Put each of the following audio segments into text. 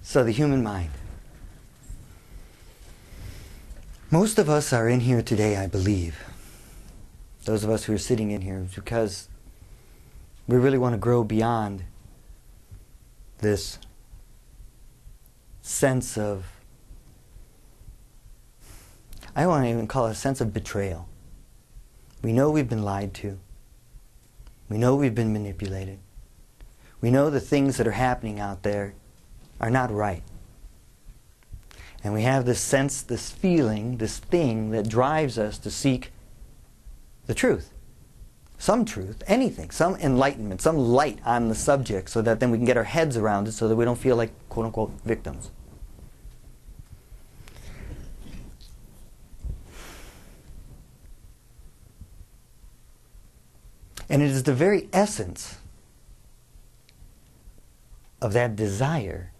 So the human mind. Most of us are in here today, I believe. Those of us who are sitting in here, because we really want to grow beyond this sense of, I don't want to even call it a sense of betrayal. We know we've been lied to. We know we've been manipulated. We know the things that are happening out there are not right. And we have this sense, this feeling, this thing that drives us to seek the truth. Some truth, anything, some enlightenment, some light on the subject, so that then we can get our heads around it so that we don't feel like quote-unquote victims. And it is the very essence of that desire,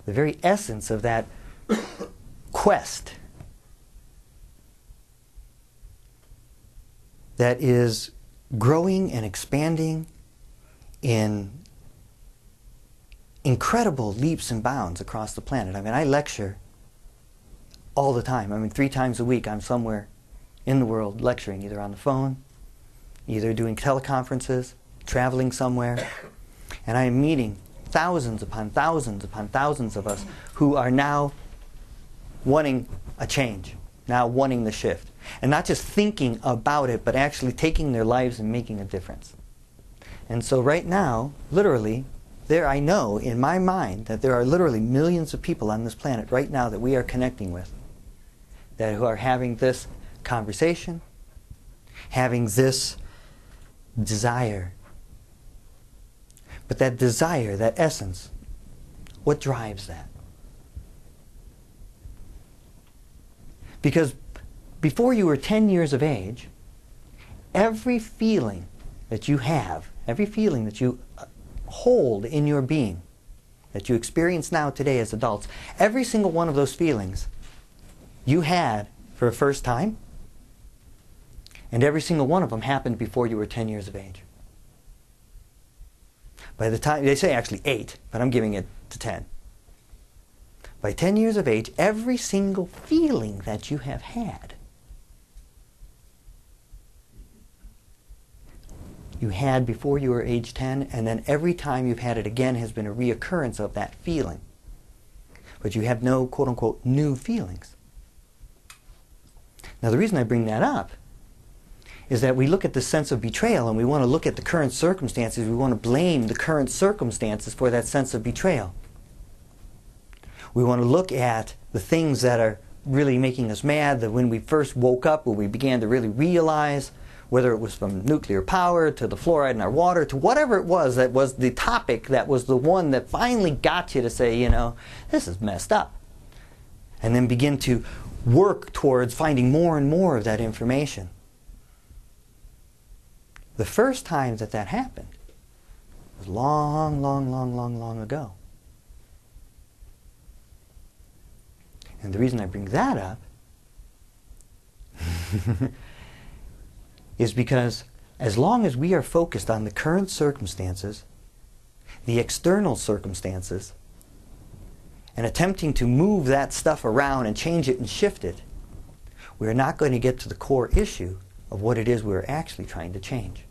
the very essence of that quest that is growing and expanding in incredible leaps and bounds across the planet. I mean, I lecture all the time. I mean, 3 times a week I'm somewhere in the world lecturing, either on the phone, either doing teleconferences, traveling somewhere, and I am meeting thousands upon thousands upon thousands of us who are now wanting a change, now wanting the shift. And not just thinking about it, but actually taking their lives and making a difference. And so right now, literally, I know in my mind that there are literally millions of people on this planet right now that we are connecting with, who are having this conversation, having this desire. But that desire, that essence, what drives that? Because before you were 10 years of age, every feeling that you have, every feeling that you hold in your being, that you experience now today as adults, every single one of those feelings you had for the first time, and every single one of them happened before you were 10 years of age. By the time, they say actually 8, but I'm giving it to 10. By 10 years of age, every single feeling that you have had, you had before you were age 10, and then every time you've had it again has been a reoccurrence of that feeling. But you have no quote-unquote new feelings. Now the reason I bring that up is that we look at the sense of betrayal and we want to look at the current circumstances. We want to blame the current circumstances for that sense of betrayal. We want to look at the things that are really making us mad, that when we first woke up, when we began to really realize, whether it was from nuclear power to the fluoride in our water to whatever it was that was the topic, that was the one that finally got you to say, you know, this is messed up. And then begin to work towards finding more and more of that information. The first time that that happened was long, long, long, long, long ago. And the reason I bring that up is because as long as we are focused on the current circumstances, the external circumstances, and attempting to move that stuff around and change it and shift it, we're not going to get to the core issue of what it is we're actually trying to change.